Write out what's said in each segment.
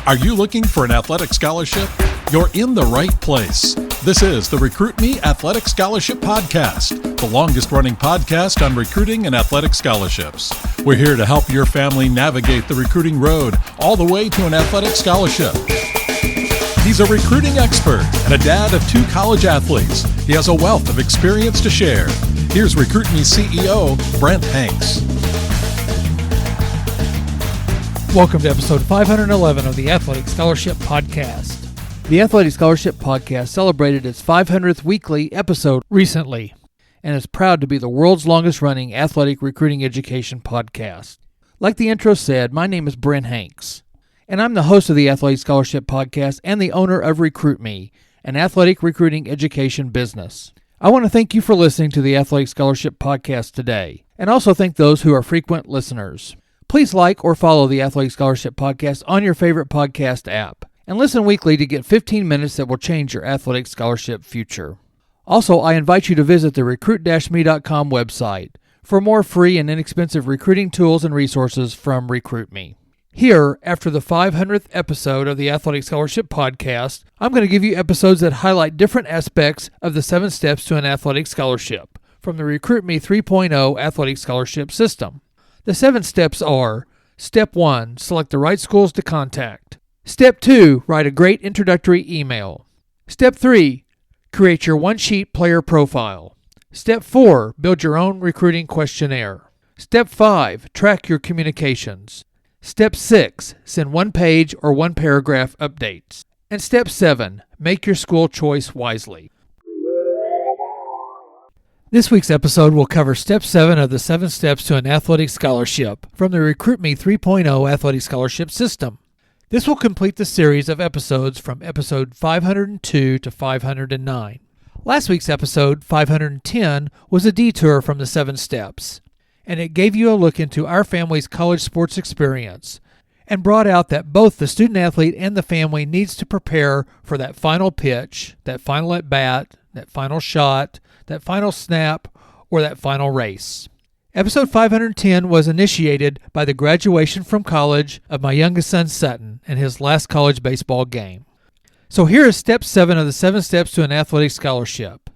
Are you looking for an athletic scholarship? You're in the right place. This is the Recruit Me Athletic Scholarship Podcast, the longest-running podcast on recruiting and athletic scholarships. We're here to help your family navigate the recruiting road all the way to an athletic scholarship. He's a recruiting expert and a dad of 2 college athletes. He has a wealth of experience to share. Here's Recruit Me CEO, Brent Hanks. Welcome to episode 511 of the Athletic Scholarship Podcast. The Athletic Scholarship Podcast celebrated its 500th weekly episode recently and is proud to be the world's longest-running athletic recruiting education podcast. Like the intro said, my name is Brent Hanks, and I'm the host of the Athletic Scholarship Podcast and the owner of Recruit Me, an athletic recruiting education business. I want to thank you for listening to the Athletic Scholarship Podcast today, and also thank those who are frequent listeners. Please like or follow the Athletic Scholarship Podcast on your favorite podcast app, and listen weekly to get 15 minutes that will change your athletic scholarship future. Also, I invite you to visit the recruit-me.com website for more free and inexpensive recruiting tools and resources from Recruit Me. Here, after the 500th episode of the Athletic Scholarship Podcast, I'm going to give you episodes that highlight different aspects of the 7 steps to an athletic scholarship from the Recruit Me 3.0 athletic scholarship system. The 7 steps are: Step 1, select the right schools to contact. Step 2, write a great introductory email. Step 3, create your one-sheet player profile. Step 4, build your own recruiting questionnaire. Step 5, track your communications. Step 6, send one-page or one-paragraph updates. And Step 7, make your school choice wisely. This week's episode will cover Step 7 of the 7 steps to an athletic scholarship from the Recruit Me 3.0 athletic scholarship system. This will complete the series of episodes from episode 502 to 509. Last week's episode, 510, was a detour from the 7 steps, and it gave you a look into our family's college sports experience and brought out that both the student-athlete and the family needs to prepare for that final pitch, that final at-bat, that final shot, that final snap, or that final race. Episode 510 was initiated by the graduation from college of my youngest son Sutton and his last college baseball game. So here is Step 7 of the 7 steps to an athletic scholarship.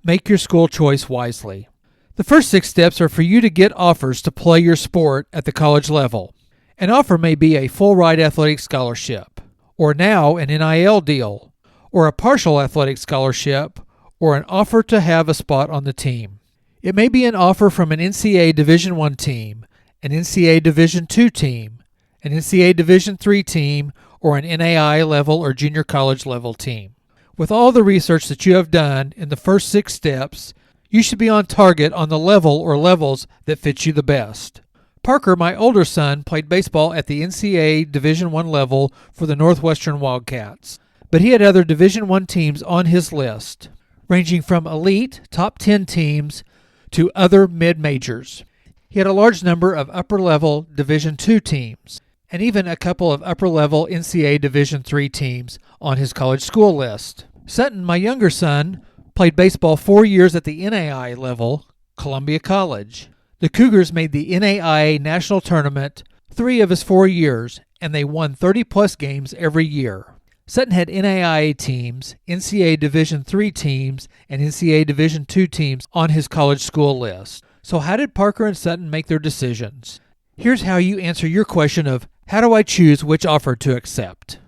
Make your school choice wisely. The first 6 steps are for you to get offers to play your sport at the college level. An offer may be a full-ride athletic scholarship, or now an NIL deal, or a partial athletic scholarship, or an offer to have a spot on the team. It may be an offer from an NCAA Division I team, an NCAA Division II team, an NCAA Division III team, or an NAI level or junior college level team. With all the research that you have done in the first 6 steps, you should be on target on the level or levels that fit you the best. Parker, my older son, played baseball at the NCAA Division I level for the Northwestern Wildcats, but he had other Division I teams on his list, ranging from elite top 10 teams to other mid-majors. He had a large number of upper-level Division II teams, and even a couple of upper-level NCAA Division III teams on his college school list. Sutton, my younger son, played baseball 4 years at the NAI level, Columbia College. The Cougars made the NAIA National Tournament 3 of his 4 years, and they won 30-plus games every year. Sutton had NAIA teams, NCAA Division III teams, and NCAA Division II teams on his college school list. So how did Parker and Sutton make their decisions? Here's how you answer your question of, how do I choose which offer to accept?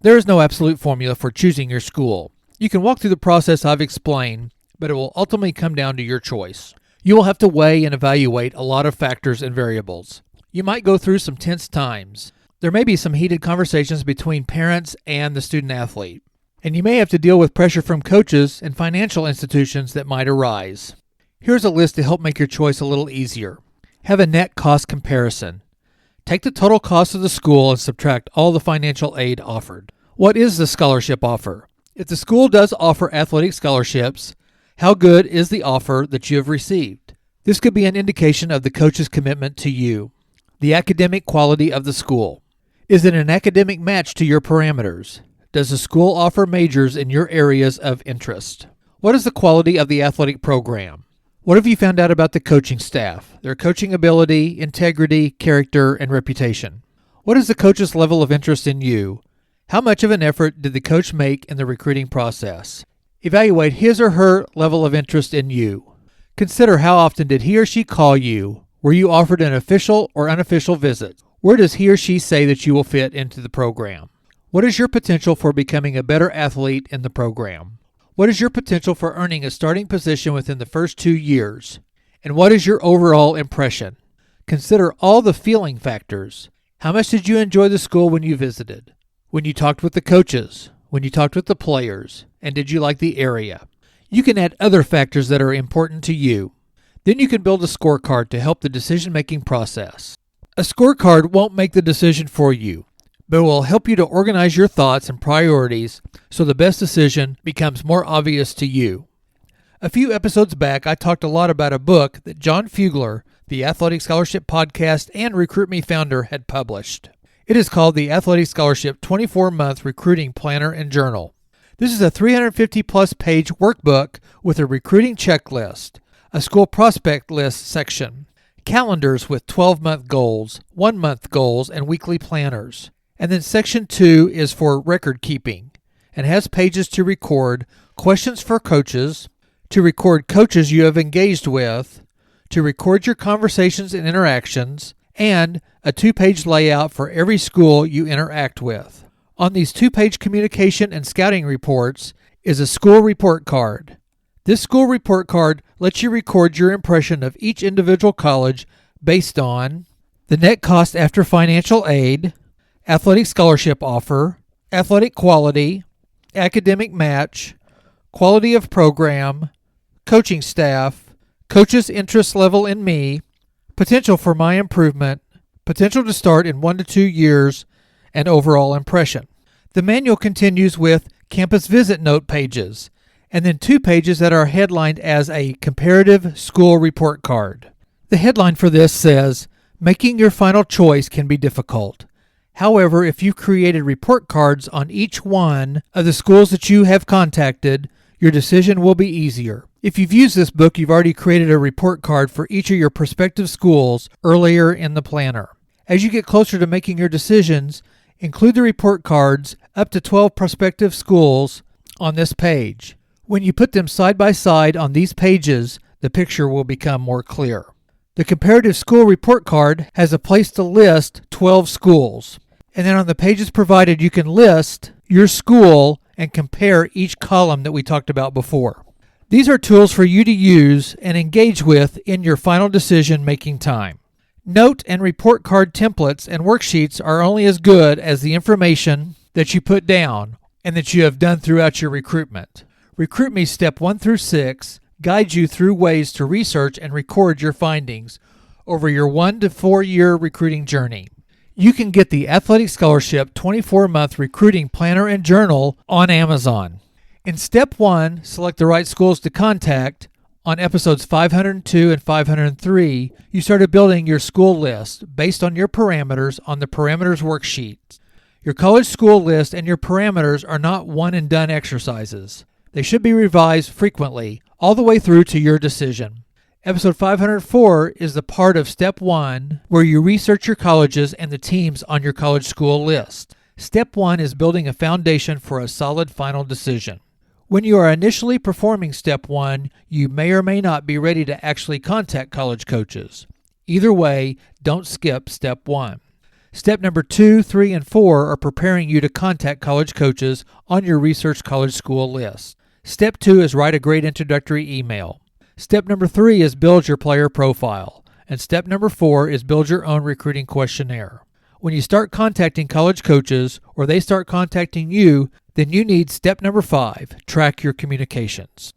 There is no absolute formula for choosing your school. You can walk through the process I've explained, but it will ultimately come down to your choice. You will have to weigh and evaluate a lot of factors and variables. You might go through some tense times. There may be some heated conversations between parents and the student-athlete, and you may have to deal with pressure from coaches and financial institutions that might arise. Here's a list to help make your choice a little easier. Have a net cost comparison. Take the total cost of the school and subtract all the financial aid offered. What is the scholarship offer? If the school does offer athletic scholarships, how good is the offer that you have received? This could be an indication of the coach's commitment to you. The academic quality of the school. Is it an academic match to your parameters? Does the school offer majors in your areas of interest? What is the quality of the athletic program? What have you found out about the coaching staff, their coaching ability, integrity, character, and reputation? What is the coach's level of interest in you? How much of an effort did the coach make in the recruiting process? Evaluate his or her level of interest in you. Consider how often did he or she call you? Were you offered an official or unofficial visit? Where does he or she say that you will fit into the program? What is your potential for becoming a better athlete in the program? What is your potential for earning a starting position within the first 2 years? And what is your overall impression? Consider all the feeling factors. How much did you enjoy the school when you visited? When you talked with the coaches? When you talked with the players? And did you like the area? You can add other factors that are important to you. Then you can build a scorecard to help the decision-making process. A scorecard won't make the decision for you, but will help you to organize your thoughts and priorities so the best decision becomes more obvious to you. A few episodes back, I talked a lot about a book that John Fugler, the Athletic Scholarship podcast and Recruit Me founder, had published. It is called the Athletic Scholarship 24-Month Recruiting Planner and Journal. This is a 350-plus page workbook with a recruiting checklist, a school prospect list section, calendars with 12-month goals, 1-month goals, and weekly planners. And then section 2 is for record keeping and has pages to record questions for coaches, to record coaches you have engaged with, to record your conversations and interactions, and a 2-page layout for every school you interact with. On these 2-page communication and scouting reports is a school report card. This school report card lets you record your impression of each individual college based on the net cost after financial aid, athletic scholarship offer, athletic quality, academic match, quality of program, coaching staff, coach's interest level in me, potential for my improvement, potential to start in 1 to 2 years, and overall impression. The manual continues with campus visit note pages, and then 2 pages that are headlined as a comparative school report card. The headline for this says, "Making your final choice can be difficult. However, if you created report cards on each one of the schools that you have contacted, your decision will be easier." If you've used this book, you've already created a report card for each of your prospective schools earlier in the planner. As you get closer to making your decisions, include the report cards up to 12 prospective schools on this page. When you put them side by side on these pages, the picture will become more clear. The comparative school report card has a place to list 12 schools. And then on the pages provided, you can list your school and compare each column that we talked about before. These are tools for you to use and engage with in your final decision-making time. Note and report card templates and worksheets are only as good as the information that you put down and that you have done throughout your recruitment. Recruit Me Step 1 through 6 guides you through ways to research and record your findings over your 1 to 4 year recruiting journey. You can get the Athletic Scholarship 24-Month Recruiting Planner and Journal on Amazon. In Step 1, select the right schools to contact. On episodes 502 and 503, you started building your school list based on your parameters on the parameters worksheet. Your college school list and your parameters are not one-and-done exercises. They should be revised frequently, all the way through to your decision. Episode 504 is the part of Step 1 where you research your colleges and the teams on your college school list. Step 1 is building a foundation for a solid final decision. When you are initially performing Step 1, you may or may not be ready to actually contact college coaches. Either way, don't skip Step 1. Step number 2, 3, and 4 are preparing you to contact college coaches on your research college school list. Step 2 is write a great introductory email. Step number 3 is build your player profile. And step number 4 is build your own recruiting questionnaire. When you start contacting college coaches or they start contacting you, then you need step number 5, track your communications.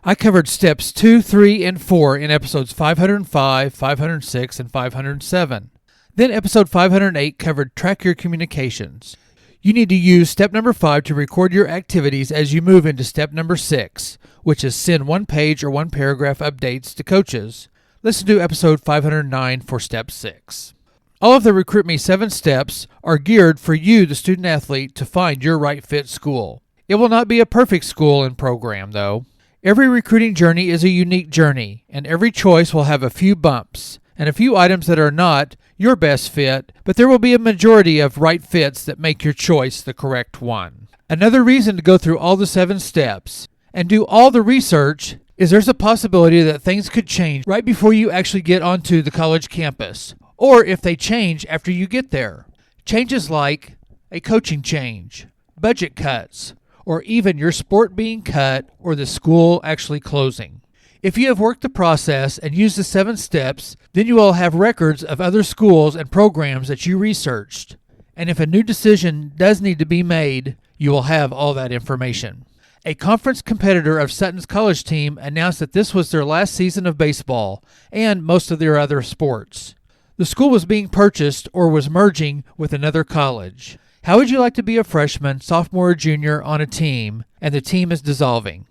I covered steps 2, 3, and 4 in episodes 505, 506, and 507. Then episode 508 covered track your communications. You need to use step number 5 to record your activities as you move into step number 6, which is send one-page or one-paragraph updates to coaches. Listen to episode 509 for step 6. All of the Recruit Me 7 steps are geared for you, the student-athlete, to find your right fit school. It will not be a perfect school and program, though. Every recruiting journey is a unique journey, and every choice will have a few bumps and a few items that are not your best fit, but there will be a majority of right fits that make your choice the correct one. Another reason to go through all the 7 steps and do all the research is there's a possibility that things could change right before you actually get onto the college campus, or if they change after you get there. Changes like a coaching change, budget cuts, or even your sport being cut or the school actually closing. If you have worked the process and used the 7 steps, then you will have records of other schools and programs that you researched. And if a new decision does need to be made, you will have all that information. A conference competitor of Sutton's college team announced that this was their last season of baseball and most of their other sports. The school was being purchased or was merging with another college. How would you like to be a freshman, sophomore, or junior on a team, and the team is dissolving?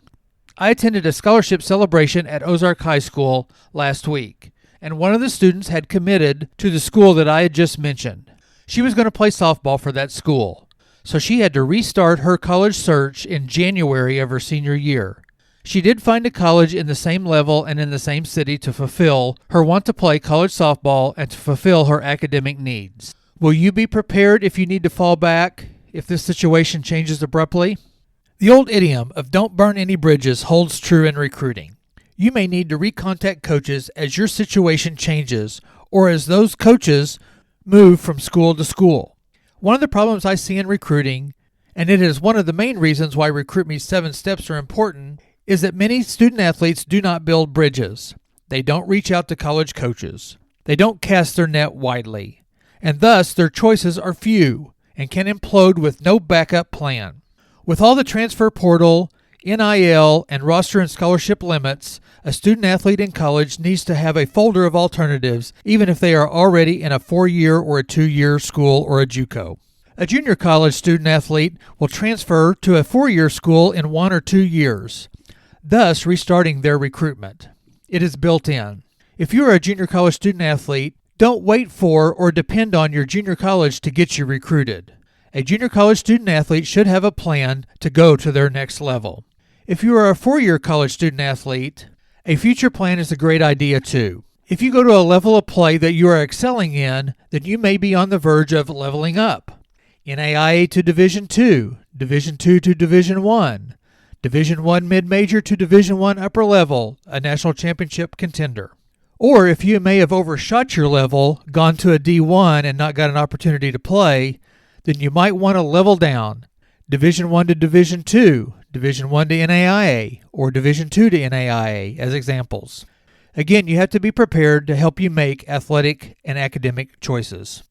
I attended a scholarship celebration at Ozark High School last week, and one of the students had committed to the school that I had just mentioned. She was going to play softball for that school, so she had to restart her college search in January of her senior year. She did find a college in the same level and in the same city to fulfill her want to play college softball and to fulfill her academic needs. Will you be prepared if you need to fall back if this situation changes abruptly? The old idiom of don't burn any bridges holds true in recruiting. You may need to recontact coaches as your situation changes or as those coaches move from school to school. One of the problems I see in recruiting, and it is one of the main reasons why Recruit Me's 7 steps are important, is that many student athletes do not build bridges. They don't reach out to college coaches. They don't cast their net widely, and thus their choices are few and can implode with no backup plan. With all the transfer portal, NIL, and roster and scholarship limits, a student athlete in college needs to have a folder of alternatives, even if they are already in a 4-year or a 2-year school or a JUCO. A junior college student athlete will transfer to a 4-year school in 1 or 2 years, thus restarting their recruitment. It is built in. If you are a junior college student athlete, don't wait for or depend on your junior college to get you recruited. A junior college student athlete should have a plan to go to their next level. If you are a 4-year college student athlete, a future plan is a great idea too. If you go to a level of play that you are excelling in, then you may be on the verge of leveling up. NAIA to Division II, Division II to Division I, Division I mid-major to Division I upper level, a national championship contender. Or if you may have overshot your level, gone to a D1 and not got an opportunity to play, then you might want to level down. Division I to Division II, Division I to NAIA, or Division II to NAIA as examples. Again, you have to be prepared to help you make athletic and academic choices.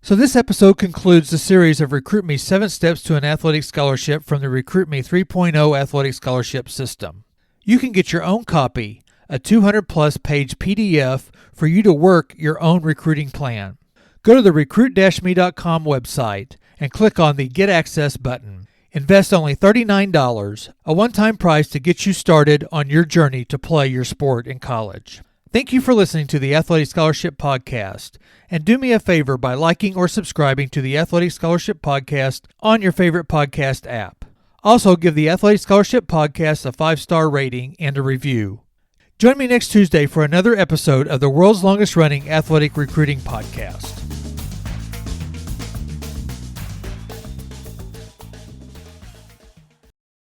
So this episode concludes the series of Recruit Me 7 Steps to an Athletic Scholarship from the Recruit Me 3.0 Athletic Scholarship System. You can get your own copy, a 200-plus page PDF for you to work your own recruiting plan. Go to the recruit-me.com website and click on the Get Access button. Invest only $39, a one-time price to get you started on your journey to play your sport in college. Thank you for listening to the Athletic Scholarship Podcast, and do me a favor by liking or subscribing to the Athletic Scholarship Podcast on your favorite podcast app. Also, give the Athletic Scholarship Podcast a 5-star rating and a review. Join me next Tuesday for another episode of the world's longest-running athletic recruiting podcast.